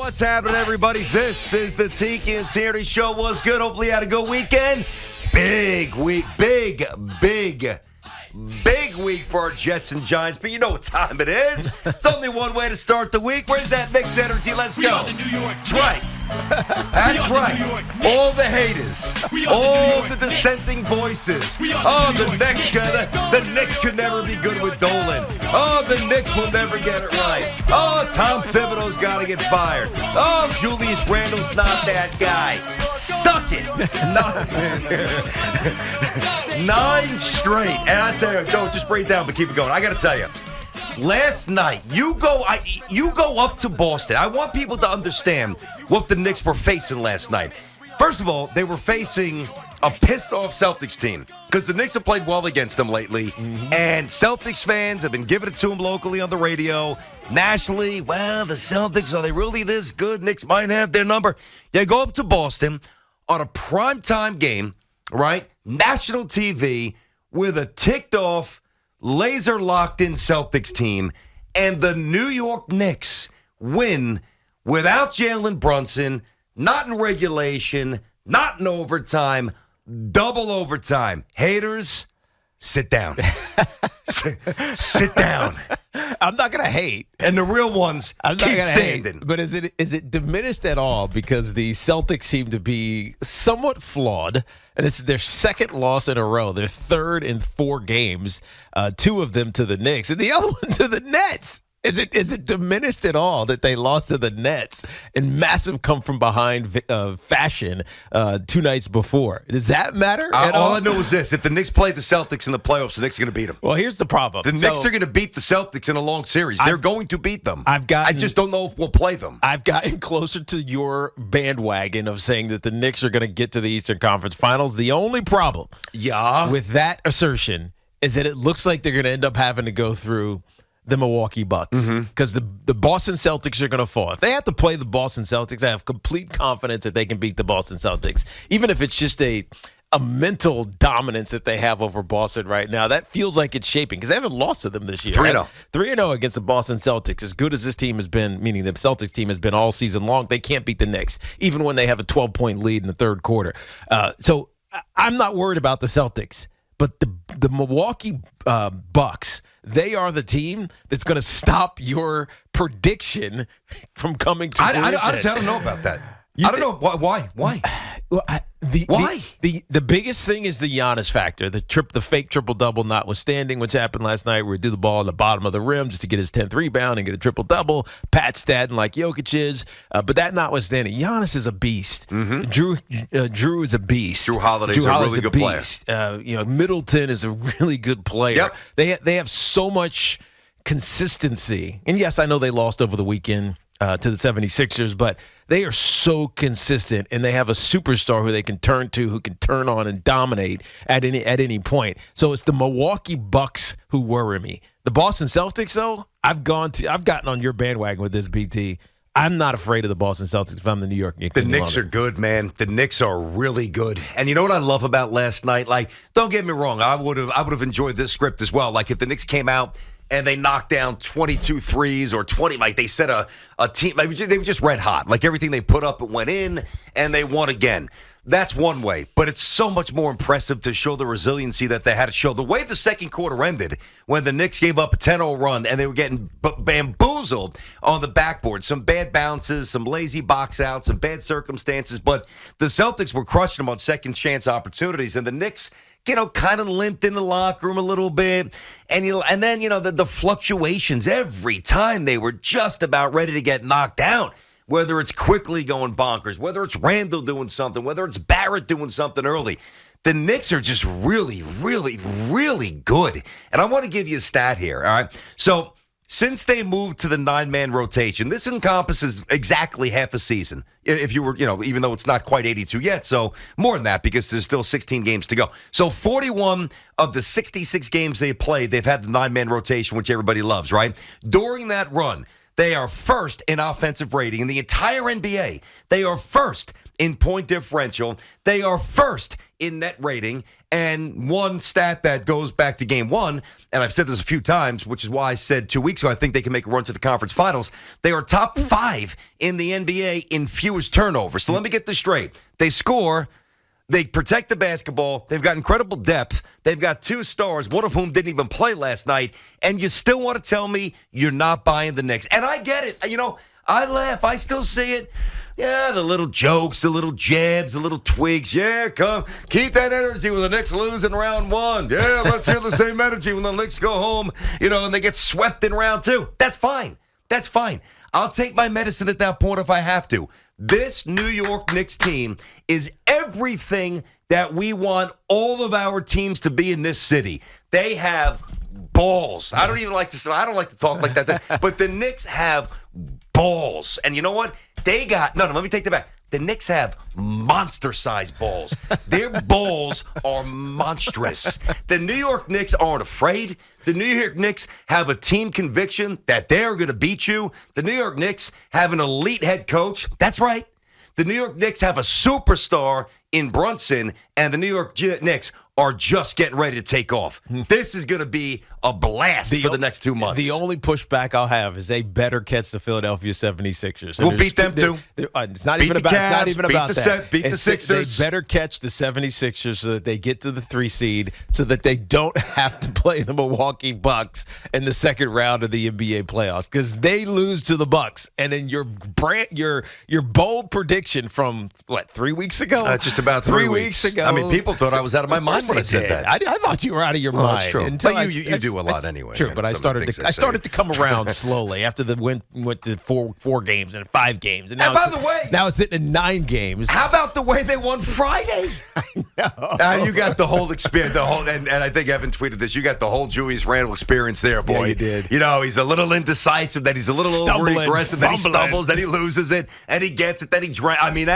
What's happening, everybody? This is the Tiki and Tierney Show. What's good? Hopefully you had a good weekend. Big week. Big week for our Jets and Giants. But you know what time it is. It's only one way to start the week. Where's that Knicks energy? Let's go. That's right. That's right. All the haters. All the dissenting voices. Oh, the Knicks could never be good with Dolan. Oh, the Knicks will never get it right. Oh, Tom Thibodeau's got to get fired. Oh, Julius Randle's not that guy. Suck it. 9 straight. And I tell you, don't just break it down, but keep it going. I got to tell you, last night, you go up to Boston. I want people to understand what the Knicks were facing last night. First of all, they were facing a pissed-off Celtics team because the Knicks have played well against them lately, and Celtics fans have been giving it to them locally on the radio. Nationally, well, the Celtics, are they really this good? Knicks might have their number. You go up to Boston on a primetime game, right? National TV with a ticked-off, laser-locked-in Celtics team, and the New York Knicks win without Jalen Brunson, not in regulation, not in overtime, double overtime. Haters, sit down. Sit down. I'm not going to hate. And the real ones keep standing. Hate, but is it diminished at all because the Celtics seem to be somewhat flawed, and this is their second loss in a row. Their third in 4 games, 2 of them to the Knicks, and the other one to the Nets. Is it diminished at all that they lost to the Nets in massive come-from-behind fashion 2 nights before? Does that matter at all? All I know is this. If the Knicks play the Celtics in the playoffs, the Knicks are going to beat them. Well, here's the problem. The Knicks are going to beat the Celtics in a long series. They're going to beat them. I just don't know if we'll play them. I've gotten closer to your bandwagon of saying that the Knicks are going to get to the Eastern Conference Finals. The only problem with that assertion is that it looks like they're going to end up having to go through the Milwaukee Bucks, because the Boston Celtics are going to fall. If they have to play the Boston Celtics, I have complete confidence that they can beat the Boston Celtics, even if it's just a mental dominance that they have over Boston right now. That feels like it's shaping because they haven't lost to them this year. 3-0. 3-0 against the Boston Celtics. As good as this team has been, meaning the Celtics team has been all season long, they can't beat the Knicks, even when they have a 12-point lead in the third quarter. So I'm not worried about the Celtics. But the Milwaukee Bucks, they are the team that's going to stop your prediction from coming to fruition. Honestly, I don't know about that. I don't know. Why? Why? Well, Why? The biggest thing is the Giannis factor, the fake triple-double notwithstanding, which happened last night where he threw the ball in the bottom of the rim just to get his 10th rebound and get a triple-double. Pat Staten like Jokic is. But that notwithstanding, Giannis is a beast. Drew is a beast. Drew Holiday's a really good player. Middleton is a really good player. Yep. They have so much consistency. And, yes, I know they lost over the weekend to the 76ers, but they are so consistent, and they have a superstar who they can turn to, who can turn on and dominate at any point. So it's the Milwaukee Bucks who worry me. The Boston Celtics, though, I've gotten on your bandwagon with this, BT. I'm not afraid of the Boston Celtics if I'm the New York Knicks. The Knicks are good, man. The Knicks are really good. And you know what I love about last night? Like, don't get me wrong, I would have enjoyed this script as well. Like, if the Knicks came out and they knocked down 22 threes or 20, like they set a team, like they were just red hot. Like everything they put up, it went in, and they won again. That's one way, but it's so much more impressive to show the resiliency that they had to show. The way the second quarter ended, when the Knicks gave up a 10-0 run and they were getting bamboozled on the backboard, some bad bounces, some lazy box outs, some bad circumstances, but the Celtics were crushing them on second chance opportunities, and the Knicks, kind of limped in the locker room a little bit. And then the fluctuations every time they were just about ready to get knocked down, whether it's quickly going bonkers, whether it's Randall doing something, whether it's Barrett doing something early. The Knicks are just really, really, really good. And I want to give you a stat here, all right? So since they moved to the 9-man rotation, this encompasses exactly half a season. If you were, even though it's not quite 82 yet, so more than that because there's still 16 games to go. So 41 of the 66 games they played, they've had the 9-man rotation, which everybody loves, right? During that run, They are first in offensive rating in the entire NBA. They are first in point differential. They are first in net rating. And one stat that goes back to game one, and I've said this a few times, which is why I said 2 weeks ago I think they can make a run to the conference finals. They are top 5 in the NBA in fewest turnovers. So let me get this straight. They score. They protect the basketball. They've got incredible depth. They've got 2 stars, one of whom didn't even play last night. And you still want to tell me you're not buying the Knicks. And I get it. You know, I laugh. I still see it. Yeah, the little jokes, the little jabs, the little tweaks. Yeah, come, keep that energy when the Knicks lose in round 1. Yeah, let's feel the same energy when the Knicks go home, and they get swept in round 2. That's fine. That's fine. I'll take my medicine at that point if I have to. This New York Knicks team is everything that we want all of our teams to be in this city. They have balls. I don't like to talk like that, but the Knicks have balls. And you know what? Let me take that back. The Knicks have monster-sized balls. Their balls are monstrous. The New York Knicks aren't afraid. The New York Knicks have a team conviction that they're going to beat you. The New York Knicks have an elite head coach. That's right. The New York Knicks have a superstar in Brunson, and the New York Knicks are just getting ready to take off. This is going to be a blast for the next 2 months. The only pushback I'll have is they better catch the Philadelphia 76ers. We'll beat them too. It's not even about that. Beat the Sixers. They better catch the 76ers so that they get to the 3 seed, so that they don't have to play the Milwaukee Bucks in the second round of the NBA playoffs, because they lose to the Bucks. And then your bold prediction from, 3 weeks ago? Just about 3 weeks ago. I mean, people thought I was out of my mind when I said that. I thought you were out of your mind. That's true. But you do a lot anyway. True, but I started to come around slowly after the went to four games and 5 games, and now now it's sitting in 9 games. How about the way they won Friday? I know. You got the whole experience, and I think Evan tweeted this. You got the whole Julius Randle experience there, boy. Yeah, you did. He's a little indecisive, then he's a little over-aggressive, then he stumbles, then he loses it, and he gets it, then he drank. I mean,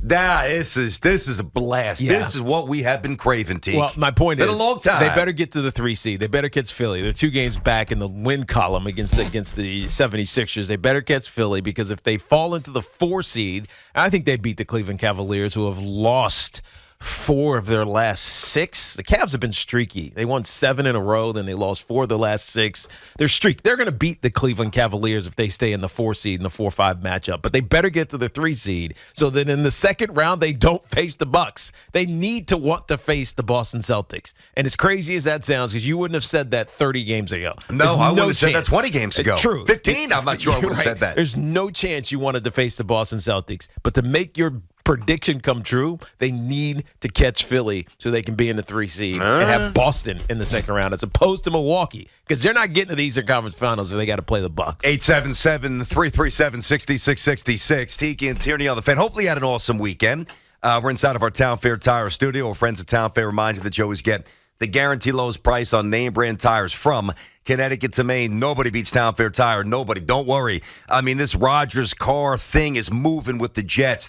this is a blast. Yeah. This is what we have been craving, Teak. Well, my point is, a long time. They better get to the 3 seed. They better catch Philly. They're 2 games back in the win column against the 76ers. They better catch Philly, because if they fall into the 4 seed, I think they beat the Cleveland Cavaliers, who have lost 4 of their last 6. The Cavs have been streaky. They won 7 in a row, then they lost 4 of the last 6. They're streaky. They're going to beat the Cleveland Cavaliers if they stay in the 4 seed in the 4-5 matchup. But they better get to the 3 seed so that in the second round they don't face the Bucks. They need to want to face the Boston Celtics. And as crazy as that sounds, because you wouldn't have said that 30 games ago. No, I wouldn't have said that 20 games ago. True. 15, I'm not sure I would have said that. There's no chance you wanted to face the Boston Celtics. But to make your prediction come true, they need to catch Philly so they can be in the 3 seed and have Boston in the second round, as opposed to Milwaukee, because they're not getting to the Eastern Conference Finals, so they got to play the Bucks. 877-337-6666. Tiki and Tierney on the Fan. Hopefully you had an awesome weekend. We're inside of our Town Fair Tire studio. Our friends at Town Fair remind you that you always get the guaranteed lowest price on name brand tires from Connecticut to Maine. Nobody beats Town Fair Tire. Nobody. Don't worry. I mean, this Rodgers Carr thing is moving with the Jets.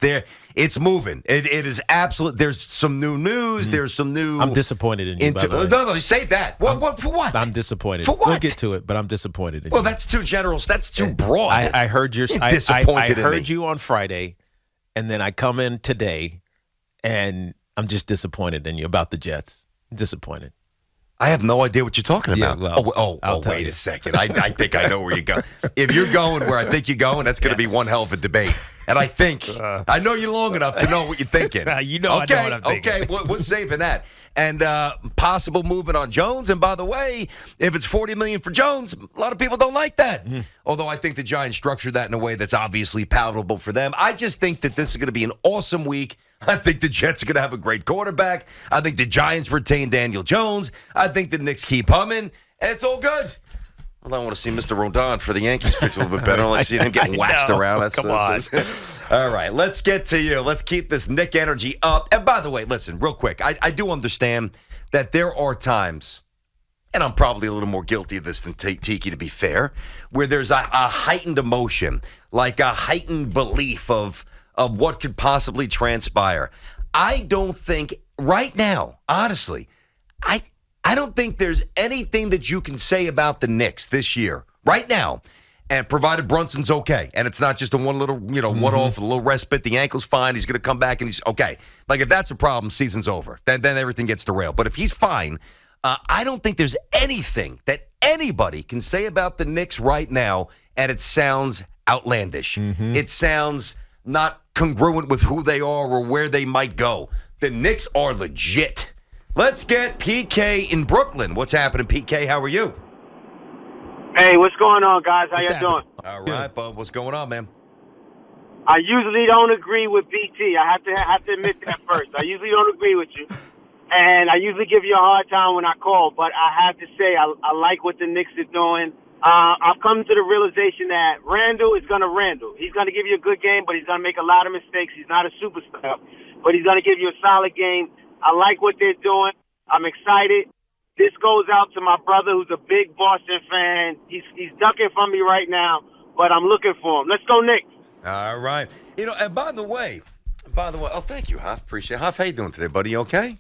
It's moving. It is absolute. There's some new news. There's some new. I'm disappointed in you. No, save that. What for what? I'm disappointed. For what? We'll get to it, but I'm disappointed in you. Well, that's too general. That's too broad. I heard your. Disappointed I heard you on Friday, and then I come in today, and I'm just disappointed in you about the Jets. Disappointed. I have no idea what you're talking about. Yeah, well, wait a second. I think I know where you're going. If you're going where I think you're going, that's going to be one hell of a debate. And I think I know you long enough to know what you're thinking. You know I know what I'm thinking. Okay, we're saving that. And possible movement on Jones. And by the way, if it's $40 million for Jones, a lot of people don't like that. Although I think the Giants structured that in a way that's obviously palatable for them. I just think that this is going to be an awesome week. I think the Jets are going to have a great quarterback. I think the Giants retain Daniel Jones. I think the Knicks keep humming. And it's all good. Well, I want to see Mr. Rodon for the Yankees pitch a little bit better. I like seeing him getting waxed around. Come on. All right, let's get to you. Let's keep this Knick energy up. And by the way, listen, real quick, I do understand that there are times, and I'm probably a little more guilty of this than Tiki, to be fair, where there's a heightened emotion, like a heightened belief of what could possibly transpire. I don't think right now, honestly, I don't think there's anything that you can say about the Knicks this year, right now, And provided Brunson's okay, and it's not just a one little, one-off, a little respite, the ankle's fine, he's going to come back and he's okay. Like, if that's a problem, season's over. Then everything gets derailed. But if he's fine, I don't think there's anything that anybody can say about the Knicks right now, and it sounds outlandish. It sounds not congruent with who they are or where they might go. The Knicks are legit. Let's get PK in Brooklyn. What's happening, PK? How are you? Hey, what's going on, guys? How you doing? All right, bub. What's going on, man? I usually don't agree with BT. I have to admit that first. I usually don't agree with you, and I usually give you a hard time when I call. But I have to say, I like what the Knicks are doing. I've come to the realization that Randall is going to Randall. He's going to give you a good game, but he's going to make a lot of mistakes. He's not a superstar, but he's going to give you a solid game. I like what they're doing. I'm excited. This goes out to my brother who's a big Boston fan. He's ducking from me right now, but I'm looking for him. Let's go, Knicks. All right. And by the way, oh, thank you, Hoff. Appreciate it. Hoff, how you doing today, buddy? You okay?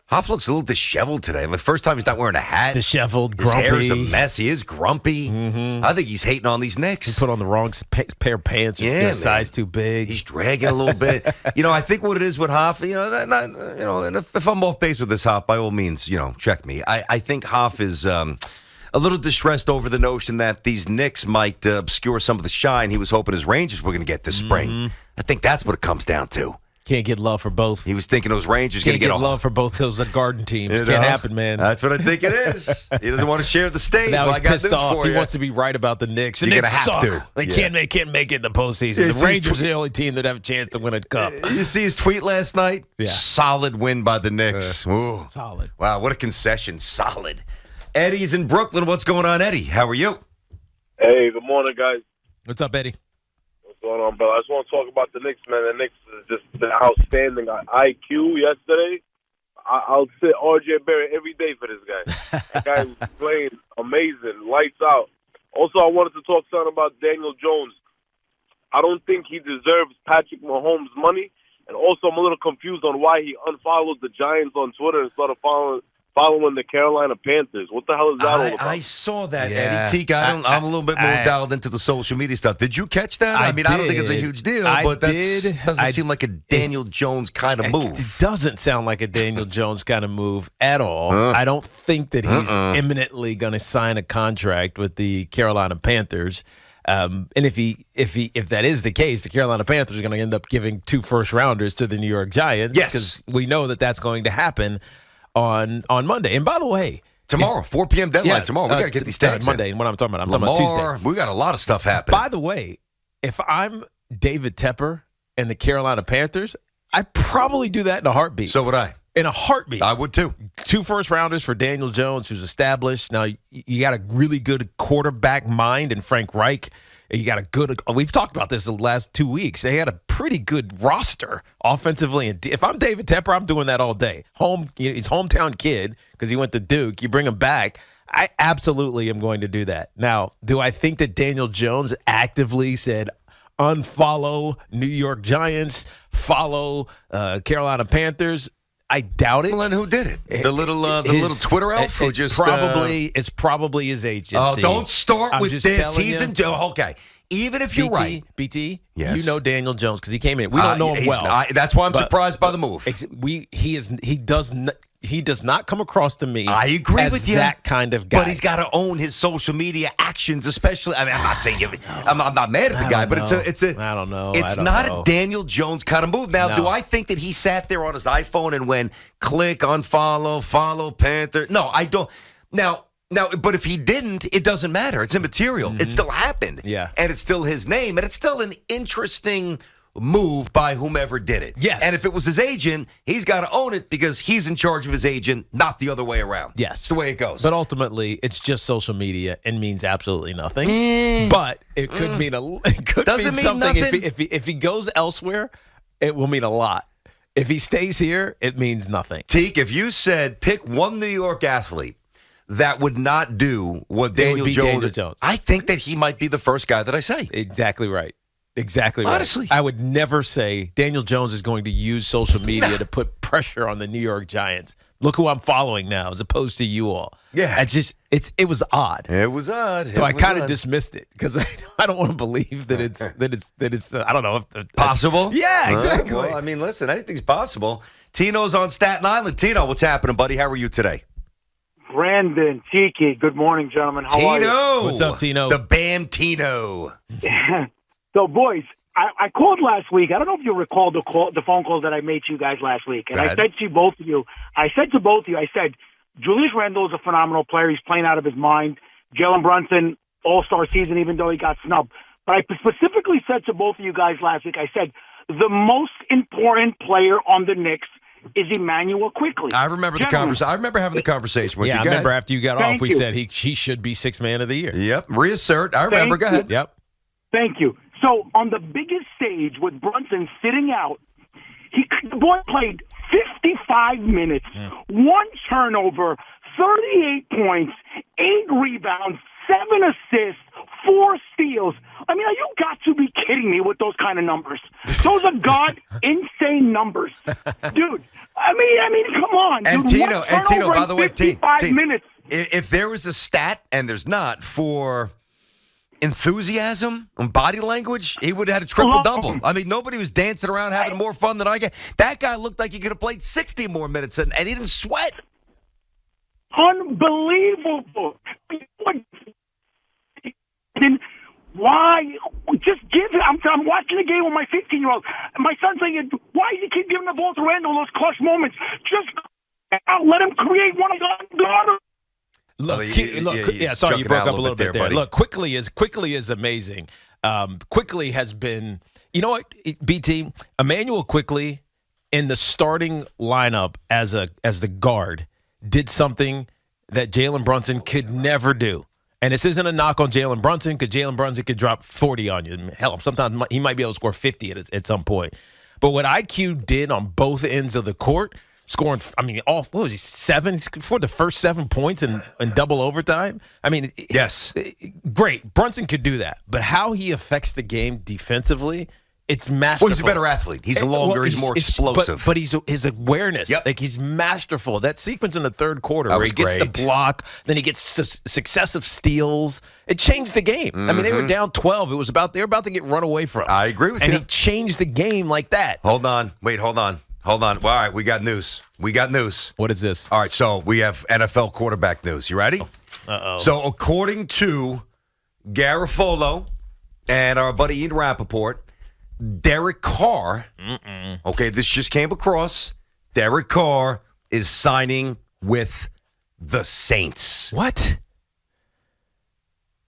Hoff looks a little disheveled today. The first time he's not wearing a hat. Disheveled, His grumpy. hair's a mess. He is grumpy. I think he's hating on these Knicks. He put on the wrong pair of pants. A size too big. He's dragging a little bit. I think what it is with Hoff, and if I'm off base with this, Hoff, by all means, check me. I think Hoff is a little distressed over the notion that these Knicks might obscure some of the shine he was hoping his Rangers were going to get this spring. I think that's what it comes down to. Can't get love for both. He was thinking those Rangers going to get love for both those Garden teams. Can't happen, man. That's what I think it is. He doesn't want to share the stage. Now he's pissed off. He you. wants to be right about the Knicks. The You're Knicks gonna have suck. to. They can't make it in the postseason. The Rangers are the only team that have a chance to win a cup. You see his tweet last night? Yeah. Solid win by the Knicks. Ooh. Solid. Wow, what a concession. Solid. Eddie's in Brooklyn. What's going on, Eddie? How are you? Hey, good morning, guys. What's up, Eddie? What's going on, brother? I just want to talk about the Knicks, man. The Knicks is just been outstanding. IQ yesterday. I'll sit RJ Barrett every day for this guy. That guy was playing amazing, lights out. Also, I wanted to talk something about Daniel Jones. I don't think he deserves Patrick Mahomes' money. And also, I'm a little confused on why he unfollowed the Giants on Twitter and started following the Carolina Panthers. What the hell is that all about? I saw that, Yeah. Eddie. Teak, I'm a little bit more dialed into the social media stuff. Did you catch that? I don't think it's a huge deal, but that doesn't seem like a Daniel Jones kind of move. It doesn't sound like a Daniel Jones kind of move at all. I don't think that he's imminently going to sign a contract with the Carolina Panthers. And if that is the case, the Carolina Panthers are going to end up giving 2 first-rounders to the New York Giants. Yes. Because we know that that's going to happen on Monday. And by the way, tomorrow, 4 p.m. deadline tomorrow. We got to get these stats Monday. in. What I'm talking about, Lamar, talking about Tuesday. We got a lot of stuff happening. By the way, if I'm David Tepper and the Carolina Panthers, I'd probably do that in a heartbeat. So would I. In a heartbeat. I would too. 2 first-rounders for Daniel Jones, who's established. Now, you got a really good quarterback mind in Frank Reich. You got a good – we've talked about this the last 2 weeks. They had a pretty good roster offensively. And if I'm David Tepper, I'm doing that all day. He's hometown kid because he went to Duke. You bring him back. I absolutely am going to do that. Now, do I think that Daniel Jones actively said unfollow New York Giants, follow Carolina Panthers? I doubt it. Well, and who did it? The little Twitter elf who just it's probably his agency. Oh, don't start with this. He's in. Okay, even if you're right, BT. Yes. You know Daniel Jones because he came in. We don't know him well. That's why I'm surprised by the move. He does not come across to me. I agree as with you. That kind of guy. But he's got to own his social media actions, especially. I mean, I'm not saying I'm not mad at the guy, but it's a. I don't know. It's not a Daniel Jones kind of move. Now, do I think that he sat there on his iPhone and went click, unfollow, follow Panther? No, I don't. Now, but if he didn't, it doesn't matter. It's immaterial. It still happened. Yeah. And it's still his name, and it's still an interesting move by whomever did it. Yes. And if it was his agent, he's got to own it because he's in charge of his agent, not the other way around. Yes. It's the way it goes. But ultimately, it's just social media and means absolutely nothing. But it could mean Doesn't mean something. nothing. If he goes elsewhere, it will mean a lot. If he stays here, it means nothing. Teak, if you said pick one New York athlete that would not do what Daniel Jones, Jones. I think that he might be the first guy that I say. Exactly right. Exactly right. Honestly. I would never say Daniel Jones is going to use social media to put pressure on the New York Giants. Look who I'm following now, as opposed to you all. Yeah. It was odd. It was odd. So I kind of dismissed it because I don't want to believe that it's I don't know if possible. Yeah, exactly. Well, I mean, listen, anything's possible. Tino's on Staten Island. Tino, what's happening, buddy? How are you today? Brandon, Tiki, good morning, gentlemen. How are you? Tino! What's up, Tino? The Bam Tino. So, boys, I called last week. I don't know if you recall the phone calls that I made to you guys last week. And I said to both of you, I said, Julius Randle is a phenomenal player. He's playing out of his mind. Jalen Brunson, all-star season, even though he got snubbed. But I specifically said to both of you guys last week, I said, the most important player on the Knicks is Emmanuel Quickley. I remember the conversation. I remember having the conversation with you. Yeah, I remember after you got off, we you. said he should be sixth man of the year. Yep, reassert. I remember. Go ahead. Yep. Thank you. So on the biggest stage with Brunson sitting out, the boy played 55 minutes, 1 turnover, 38 points, 8 rebounds, 7 assists, 4 steals. I mean, you got to be kidding me with those kind of numbers. Those are insane numbers, dude. I mean, come on. And dude. Tino, by the way, 55 minutes. If there was a stat, and there's not, for enthusiasm and body language, he would have had a triple-double. I mean, nobody was dancing around having more fun than I get. That guy looked like he could have played 60 more minutes, and he didn't sweat. Unbelievable. Why? Just give it. I'm watching the game with my 15-year-old. My son's saying, why do you keep giving the ball to Randall those clutch moments? Just let him create one of the Sorry, you broke up a little bit there. Buddy. Look, quickly is amazing. Quickly has been, you know what, BT, Emmanuel Quickley in the starting lineup as the guard did something that Jalen Brunson could never do. And this isn't a knock on Jalen Brunson, because Jalen Brunson could drop 40 on you. Hell, sometimes he might be able to score 50 at some point. But what IQ did on both ends of the court, scoring, what was he, 7? He scored the first 7 points in double overtime. I mean, yes. Great. Brunson could do that. But how he affects the game defensively, it's masterful. Well, he's a better athlete. He's longer. He's more explosive. But his awareness, he's masterful. That sequence in the third quarter where he gets the block, then he gets successive steals. It changed the game. Mm-hmm. I mean, they were down 12. They were about to get run away from. I agree with you. And he changed the game like that. Hold on. Hold on. Well, all right, we got news. What is this? All right, so we have NFL quarterback news. You ready? Uh-oh. So according to Garofolo and our buddy Ian Rappaport, Derek Carr, okay, this just came across. Derek Carr is signing with the Saints. What?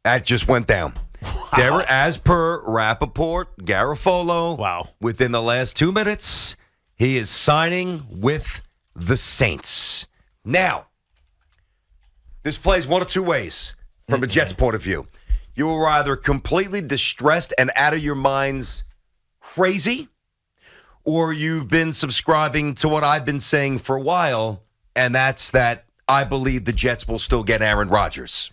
That just went down. Wow. Derek, as per Rappaport, Garofolo, within the last 2 minutes, he is signing with the Saints. Now, this plays one of two ways from a Jets point of view. You are either completely distressed and out of your minds crazy, or you've been subscribing to what I've been saying for a while, and that's that I believe the Jets will still get Aaron Rodgers.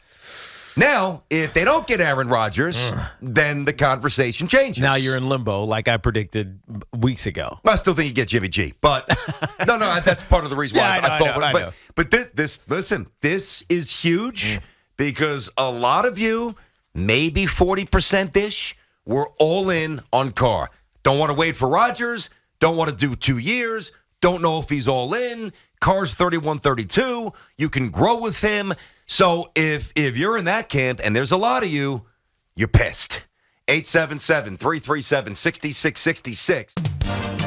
Now, if they don't get Aaron Rodgers, then the conversation changes. Now you're in limbo, like I predicted weeks ago. I still think you get Jimmy G, but no, that's part of the reason why I thought. I know. But this is huge because a lot of you, maybe 40%-ish, were all in on Carr. Don't want to wait for Rodgers. Don't want to do 2 years. Don't know if he's all in. Carr's 31-32. You can grow with him. So if you're in that camp, and there's a lot of you, you're pissed. 877-337-6666.